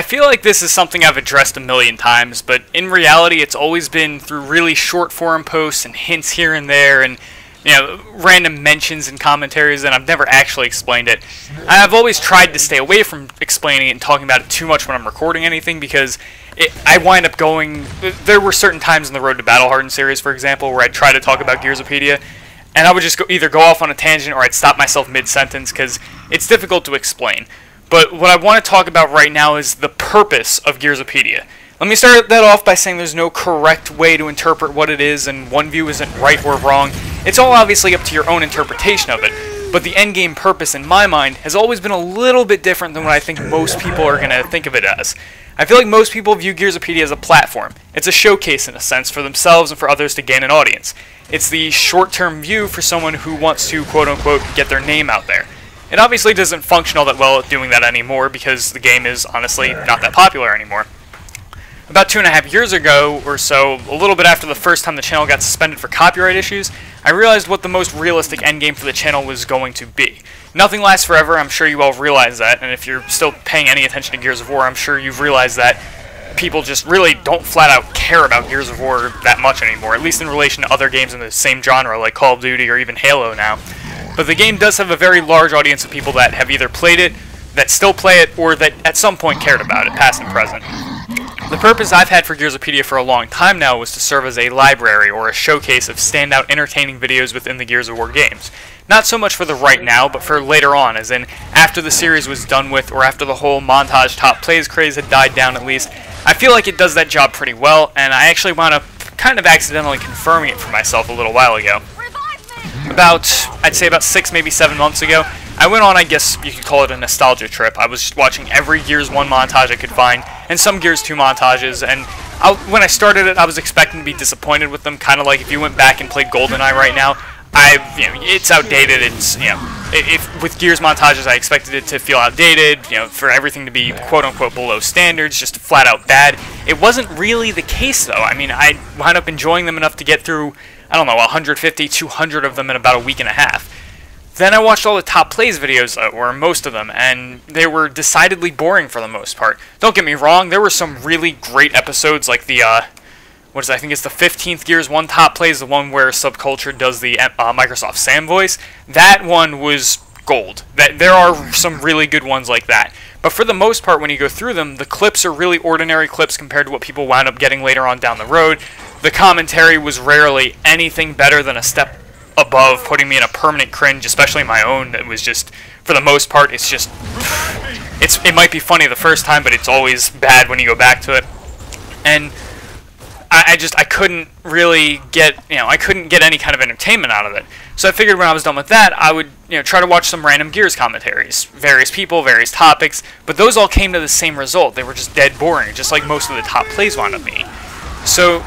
feel like this is something I've addressed a million times, but in reality it's always been through really short form posts and hints here and there and random mentions and commentaries, and I've never actually explained it. I've always tried to stay away from explaining it and talking about it too much when I'm recording anything because I wind up going... There were certain times in the Road to Battle Hardened series, for example, where I'd try to talk about Gearsopedia, and I would just either go off on a tangent or I'd stop myself mid-sentence because it's difficult to explain. But what I want to talk about right now is the purpose of Gearsopedia. Let me start that off by saying there's no correct way to interpret what it is, and one view isn't right or wrong. It's all obviously up to your own interpretation of it, but the endgame purpose in my mind has always been a little bit different than what I think most people are going to think of it as. I feel like most people view Gearsopedia as a platform. It's a showcase in a sense for themselves and for others to gain an audience. It's the short-term view for someone who wants to quote-unquote get their name out there. It obviously doesn't function all that well at doing that anymore because the game is honestly not that popular anymore. About 2.5 years ago or so, a little bit after the first time the channel got suspended for copyright issues, I realized what the most realistic endgame for the channel was going to be. Nothing lasts forever, I'm sure you all realize that, and if you're still paying any attention to Gears of War, I'm sure you've realized that people just really don't flat out care about Gears of War that much anymore, at least in relation to other games in the same genre like Call of Duty or even Halo now. But the game does have a very large audience of people that have either played it, that still play it, or that at some point cared about it, past and present. The purpose I've had for Gearsopedia for a long time now was to serve as a library or a showcase of standout entertaining videos within the Gears of War games. Not so much for the right now, but for later on, as in after the series was done with, or after the whole montage top plays craze had died down at least. I feel like it does that job pretty well, and I actually wound up kind of accidentally confirming it for myself a little while ago. I'd say about 6, maybe 7 months ago, I went on, I guess you could call it a nostalgia trip. I was watching every Gears 1 montage I could find, and some Gears 2 montages, and when I started it, I was expecting to be disappointed with them, kind of like if you went back and played GoldenEye right now. It's outdated, with Gears montages I expected it to feel outdated, for everything to be quote-unquote below standards, just flat out bad. It wasn't really the case, though. I mean, I wound up enjoying them enough to get through, I don't know, 150, 200 of them in about a week and a half. Then I watched all the top plays videos, or most of them, and they were decidedly boring for the most part. Don't get me wrong, there were some really great episodes, like the, I think it's the 15th Gears 1 top plays, the one where Subculture does the Microsoft Sam voice. That one was gold. There are some really good ones like that. But for the most part, when you go through them, the clips are really ordinary clips compared to what people wound up getting later on down the road. The commentary was rarely anything better than a step above, putting me in a permanent cringe, especially my own. That was just, for the most part, it might be funny the first time, but it's always bad when you go back to it. And I couldn't really get, I couldn't get any kind of entertainment out of it. So I figured when I was done with that, I would, try to watch some random Gears commentaries. Various people, various topics, but those all came to the same result. They were just dead boring, just like most of the top plays wound up being. So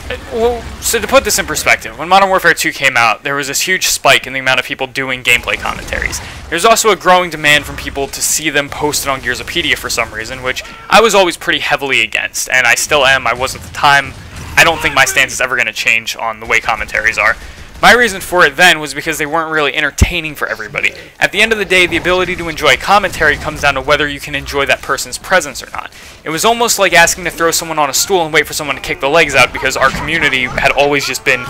to put this in perspective, when Modern Warfare 2 came out, there was this huge spike in the amount of people doing gameplay commentaries. There's also a growing demand from people to see them posted on Gearsopedia for some reason, which I was always pretty heavily against, and I still am. I was at the time. I don't think my stance is ever going to change on the way commentaries are. My reason for it then was because they weren't really entertaining for everybody. At the end of the day, the ability to enjoy commentary comes down to whether you can enjoy that person's presence or not. It was almost like asking to throw someone on a stool and wait for someone to kick the legs out, because our community had always just been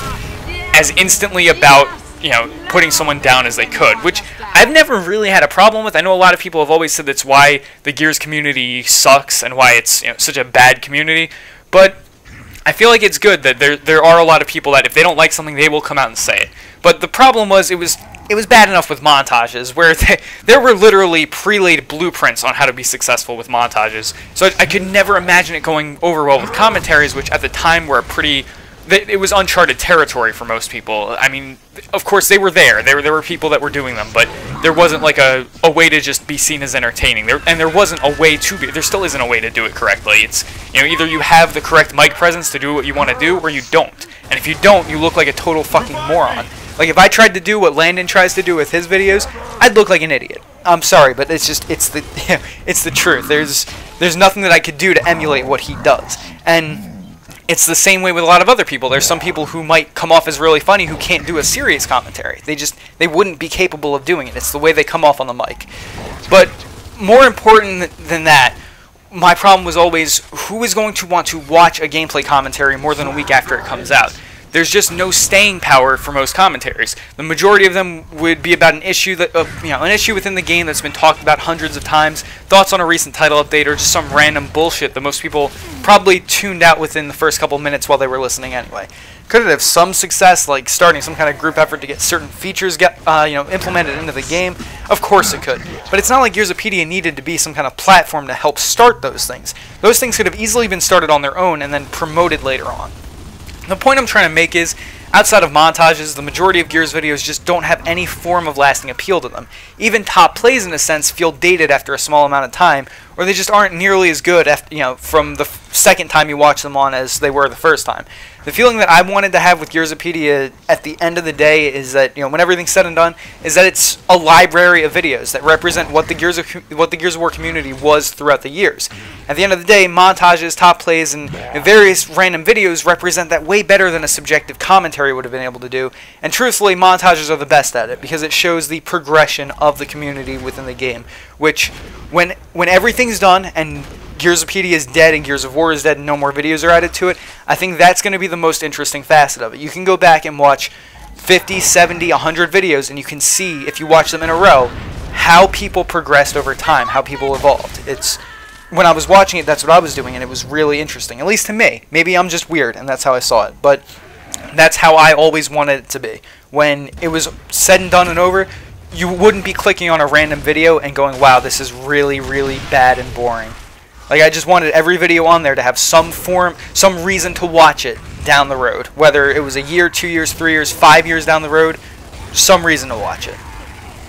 as instantly about, putting someone down as they could, which I've never really had a problem with. I know a lot of people have always said that's why the Gears community sucks and why it's such a bad community, but I feel like it's good that there are a lot of people that if they don't like something, they will come out and say it. But the problem was it was bad enough with montages, where there were literally pre-laid blueprints on how to be successful with montages. So I could never imagine it going over well with commentaries, which at the time were it was uncharted territory for most people. I mean, of course they were there. There were people that were doing them, but there wasn't like a way to just be seen as entertaining. There wasn't a way to be. There still isn't a way to do it correctly. It's either you have the correct mic presence to do what you want to do, or you don't. And if you don't, you look like a total fucking moron. Like if I tried to do what Landon tries to do with his videos, I'd look like an idiot. I'm sorry, but it's the truth. There's nothing that I could do to emulate what he does. And it's the same way with a lot of other people. There's some people who might come off as really funny who can't do a serious commentary. They wouldn't be capable of doing it. It's the way they come off on the mic. But more important than that, my problem was always, who is going to want to watch a gameplay commentary more than a week after it comes out? There's just no staying power for most commentaries. The majority of them would be about an issue that, an issue within the game that's been talked about hundreds of times, thoughts on a recent title update, or just some random bullshit that most people probably tuned out within the first couple minutes while they were listening anyway. Could it have some success, like starting some kind of group effort to get certain features implemented into the game? Of course it could. But it's not like Gearsopedia needed to be some kind of platform to help start those things. Those things could have easily been started on their own and then promoted later on. The point I'm trying to make is, outside of montages, the majority of Gears videos just don't have any form of lasting appeal to them. Even top plays, in a sense, feel dated after a small amount of time, or they just aren't nearly as good after, from the second time you watch them on as they were the first time. The feeling that I wanted to have with Gearsopedia at the end of the day is that, when everything's said and done, is that it's a library of videos that represent what the Gears of War community was throughout the years. At the end of the day, montages, top plays, and various random videos represent that way better than a subjective commentary would have been able to do. And truthfully, montages are the best at it because it shows the progression of the community within the game, which, when everything's done and Gearsopedia is dead and Gears of War is dead and no more videos are added to it, I think that's going to be the most interesting facet of it. You can go back and watch 50, 70, 100 videos and you can see, if you watch them in a row, how people progressed over time, how people evolved. When I was watching it, that's what I was doing, and it was really interesting, at least to me. Maybe I'm just weird, and that's how I saw it, but that's how I always wanted it to be. When it was said and done and over, you wouldn't be clicking on a random video and going, wow, this is really, really bad and boring. Like, I just wanted every video on there to have some reason to watch it down the road. Whether it was a year, 2 years, 3 years, 5 years down the road, some reason to watch it.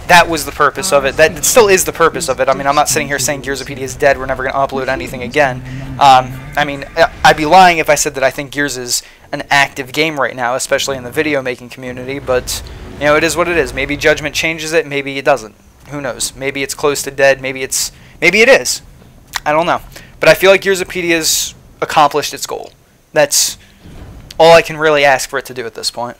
That was the purpose of it. That still is the purpose of it. I mean, I'm not sitting here saying Gearsopedia is dead, we're never going to upload anything again. I mean, I'd be lying if I said that I think Gears is an active game right now, especially in the video making community, but, it is what it is. Maybe Judgment changes it, maybe it doesn't. Who knows? Maybe it's close to dead, maybe it is. I don't know. But I feel like Gearsopedia's accomplished its goal. That's all I can really ask for it to do at this point.